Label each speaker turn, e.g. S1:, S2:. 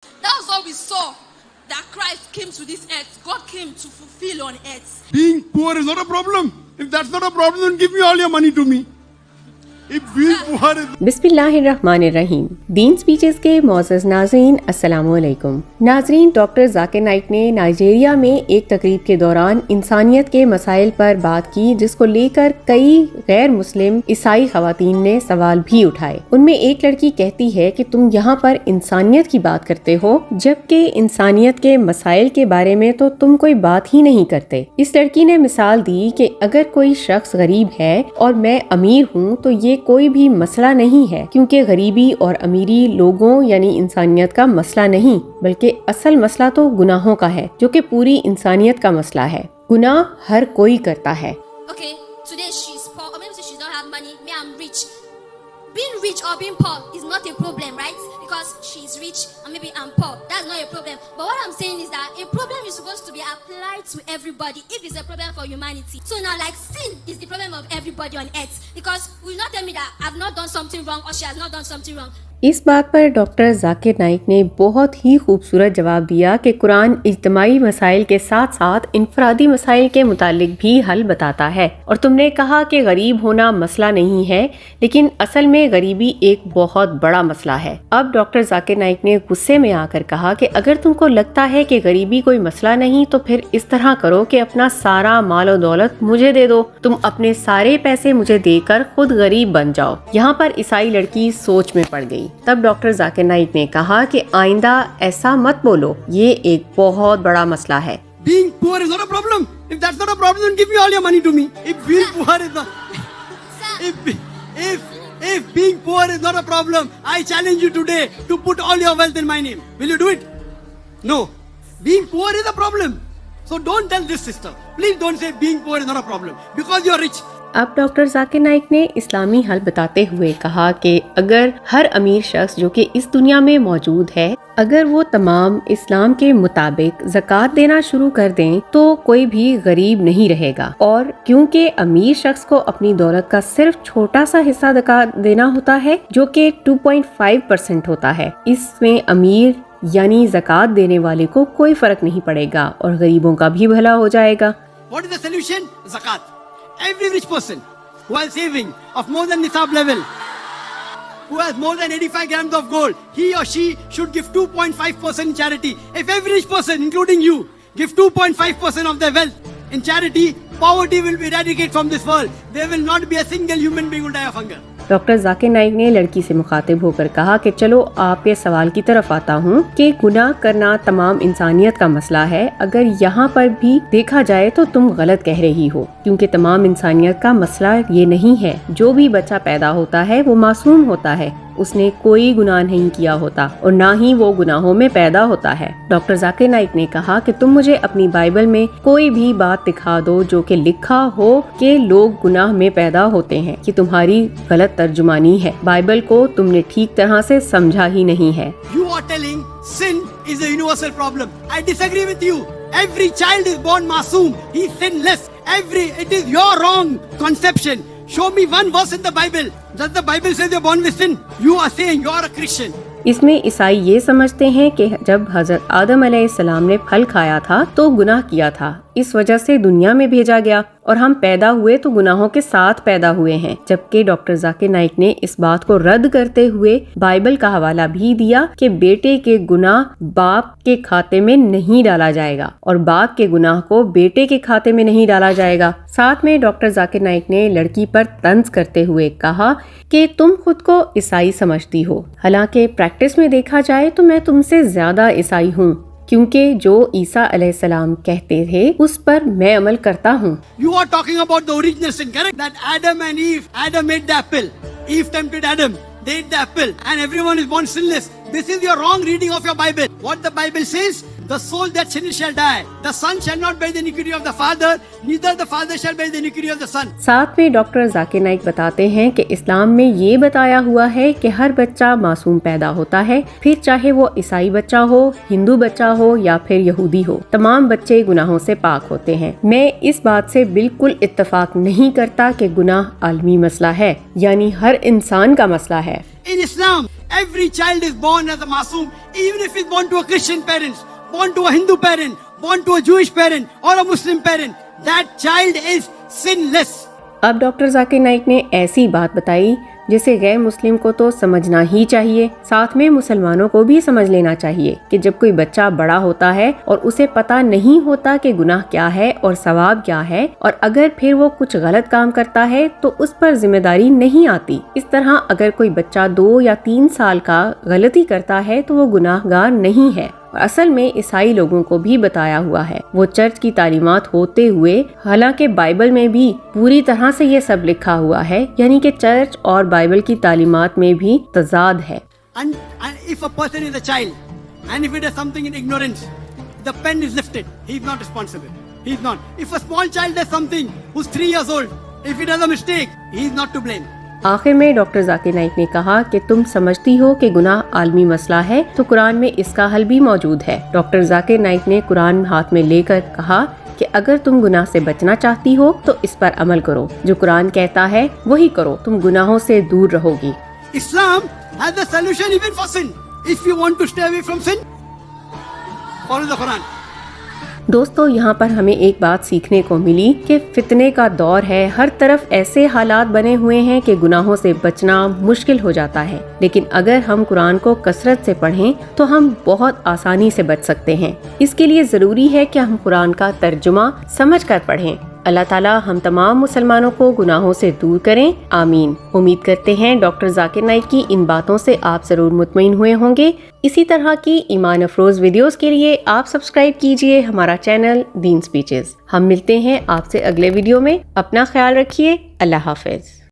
S1: That's what we saw. That Christ came to this earth. God came to fulfill on earth.
S2: Being poor is not a problem. If that's not a problem, then give me all your money to me. If being poor is
S3: बिस्मिल्लाहिर्रहमानिर्रहीम। दीन speeches के मोअज़्ज़ज़ नाज़रीन, अस्सलामु अलैकुम। नाज़रीन, doctor Zakir Naik ने Nigeria में एक तकरीब के दौरान इंसानियत के मसाइल पर बात की, जिसको लेकर कई गैर मुस्लिम ईसाई ख़वातीन ने सवाल भी उठाए। उनमें एक लड़की कहती है कि तुम यहाँ पर इंसानियत की बात करते हो, जबकि इंसानियत के मसाइल के बारे में तो तुम कोई बात ही नहीं करते। इस लड़की ने मिसाल दी कि अगर कोई शख्स गरीब है और मैं अमीर हूँ तो ये कोई भी मसला नहीं है, क्योंकि गरीबी और अमीरी लोगों यानी इंसानियत का मसला नहीं, बल्कि असल मसला तो गुनाहों का है, जो कि पूरी इंसानियत का मसला है। गुनाह हर कोई करता है।
S4: Okay, today she's poor, or maybe she don't have money, me I'm rich. Being rich or being poor is not a problem, right? Because she's rich and maybe I'm poor. That's not a problem. But what I'm saying is that a problem is supposed to be applied to everybody if it's a problem for humanity. So now, like, sin is the problem of everybody on earth. Because will not tell me that I've not done something wrong or she has not done something wrong.
S3: इस बात पर doctor Zakir Naik ने बहुत ही खूबसूरत जवाब दिया कि कुरान इज्तिमाई मसाइल के साथ साथ इनफरादी मसाइल के मुतालिक भी हल बताता है। और तुमने कहा कि गरीब होना मसला नहीं है, लेकिन असल में गरीबी एक बहुत बड़ा मसला है। अब डॉक्टर जाकिर नाइक ने गुस्से में आकर कहा कि अगर तुमको लगता है कि गरीबी कोई मसला नहीं, तो फिर इस तरह करो कि अपना सारा माल और दौलत मुझे दे दो, तुम अपने सारे पैसे मुझे देकर खुद गरीब बन जाओ। यहाँ पर ईसाई लड़की सोच में पड़ गई। तब डॉक्टर जाकिर नाइक ने कहा कि आइंदा ऐसा मत बोलो, ये एक बहुत बड़ा मसला है।
S2: being poor is not a problem. If that's not a problem, then give me all your money to me. If being poor is not, if being poor is not a problem, I challenge you today to put all your wealth in my name. Will you do it? No. Being poor is a problem. So don't tell this sister. Please don't say being poor is not a problem because you are rich.
S3: अब doctor Zakir Naik ने इस्लामी हल बताते हुए कहा कि अगर हर अमीर शख्स जो कि इस दुनिया में मौजूद है, अगर वो तमाम इस्लाम के मुताबिक ज़कात देना शुरू कर दें तो कोई भी गरीब नहीं रहेगा। और क्योंकि अमीर शख्स को अपनी दौलत का सिर्फ छोटा सा हिस्सा ज़कात देना होता है, जो कि 2.5% होता है, इसमें अमीर यानी ज़कात देने वाले को कोई फर्क नहीं पड़ेगा और गरीबों का भी भला हो जाएगा।
S2: What is the solution? Zakat. Every rich person who has saving of more than nisab level, who has more than 85 grams of gold, he or she should give 2.5% in charity. If every rich person, including you, give 2.5% of their wealth in charity, poverty will be eradicated from this world. There will not be a single human being who will die of hunger.
S3: Doctor Zakir Naik ने लड़की से मुखातिब होकर कहा कि चलो आपके सवाल की तरफ आता हूँ कि गुनाह करना तमाम इंसानियत का मसला है। अगर यहाँ पर भी देखा जाए तो तुम गलत कह रही हो, क्योंकि तमाम इंसानियत का मसला ये नहीं है। जो भी बच्चा पैदा होता है वो मासूम होता है, उसने कोई गुनाह नहीं किया होता और ना ही वो गुनाहों में पैदा होता है। डॉक्टर जाकिर नाइक ने कहा कि तुम मुझे अपनी बाइबल में कोई भी बात दिखा दो जो कि लिखा हो कि लोग गुनाह में पैदा होते हैं, कि तुम्हारी गलत तर्जुमानी है। बाइबल को तुमने ठीक तरह से समझा ही नहीं है।
S2: You are telling sin is a universal problem. I disagree with you. Every child is born masoom. He is sinless. It is your wrong conception. Show me one verse in the Bible. Does the Bible say you're born with sin? You are saying you are a Christian.
S3: इसमें ईसाई ये समझते हैं कि जब हजरत आदम अलैहिस्सलाम ने फल खाया था तो गुनाह किया था, इस वजह से दुनिया में भेजा गया और हम पैदा हुए तो गुनाहों के साथ पैदा हुए हैं। जबकि डॉक्टर जाकिर नाइक ने इस बात को रद्द करते हुए बाइबल का हवाला भी दिया कि बेटे के गुनाह बाप के खाते में नहीं डाला जाएगा और बाप के गुनाह को बेटे के खाते में नहीं डाला जाएगा। साथ में डॉक्टर जाकिर नाइक ने लड़की पर तंज करते हुए कहा कि तुम खुद को ईसाई समझती हो, हालांकि प्रैक्टिस में देखा जाए तो मैं तुमसे ज्यादा ईसाई हूँ, क्योंकि जो ईसा अलैहिस्सलाम कहते थे उस पर मैं अमल करता हूँ।
S2: You are talking about the original sin, correct? That Adam and Eve, Adam ate the apple, Eve tempted Adam, they ate the apple, and everyone is born sinless. This is your wrong reading of your Bible. What the Bible says, the soul that sinneth shall die. The son shall not bear the iniquity of the father, neither the father shall bear the iniquity of the son.
S3: साथ में doctor Zakir Naik बताते हैं कि इस्लाम में ये बताया हुआ है कि हर बच्चा मासूम पैदा होता है, फिर चाहे वो ईसाई बच्चा हो, हिंदू बच्चा हो या फिर यहूदी हो, तमाम बच्चे गुनाहों से पाक होते हैं। मैं इस बात से बिल्कुल इत्तेफाक नहीं करता कि गुनाह आलमी मसला है, यानी हर इंसान का मसला है।
S2: In Islam, Every child is born as a masoom, even if he's born to a Christian parents, born to a Hindu parent, born to a Jewish parent or a Muslim parent. That child is sinless.
S3: अब doctor Zakir Naik ने ऐसी बात बताई जिसे गैर मुस्लिम को तो समझना ही चाहिए, साथ में मुसलमानों को भी समझ लेना चाहिए कि जब कोई बच्चा बड़ा होता है और उसे पता नहीं होता कि गुनाह क्या है और सवाब क्या है, और अगर फिर वो कुछ गलत काम करता है तो उस पर जिम्मेदारी नहीं आती। इस तरह अगर कोई बच्चा 2 या 3 साल का गलती करता है तो वो गुनाहगार नहीं है। और असल में ईसाई लोगों को भी बताया हुआ है, वो चर्च की तालीमात होते हुए, हालांकि बाइबल में भी पूरी तरह से ये सब लिखा हुआ है, यानी कि चर्च और बाइबल की तालीमात में भी तजाद है।
S2: And if a person is a child, and if it is something in ignorance, the pen is lifted. He is not responsible. He is not. If a small child does something who's 3 years old, if he does a mistake, he is not to blame.
S3: आखिर में doctor Zakir Naik ने कहा कि तुम समझती हो कि गुनाह आलमी मसला है, तो कुरान में इसका हल भी मौजूद है। डॉक्टर जाकिर नाइक ने कुरान हाथ में लेकर कहा कि अगर तुम गुनाह से बचना चाहती हो तो इस पर अमल करो, जो कुरान कहता है वही करो, तुम गुनाहों से दूर रहोगी।
S2: Islam has the solution even for sin. If you want to stay away from sin, follow the Quran.
S3: दोस्तों, यहाँ पर हमें एक बात सीखने को मिली कि फितने का दौर है, हर तरफ ऐसे हालात बने हुए हैं कि गुनाहों से बचना मुश्किल हो जाता है, लेकिन अगर हम कुरान को कसरत से पढ़ें तो हम बहुत आसानी से बच सकते हैं। इसके लिए जरूरी है कि हम कुरान का तर्जुमा समझ कर पढ़ें। अल्लाह ताला हम तमाम मुसलमानों को गुनाहों से दूर करें, आमीन। उम्मीद करते हैं डॉक्टर जाकिर नाइक की इन बातों से आप जरूर मुतमईन हुए होंगे। इसी तरह की ईमान अफरोज वीडियोस के लिए आप सब्सक्राइब कीजिए हमारा चैनल दीन स्पीचेस। हम मिलते हैं आपसे अगले वीडियो में। अपना ख्याल रखिए। अल्लाह हाफिज।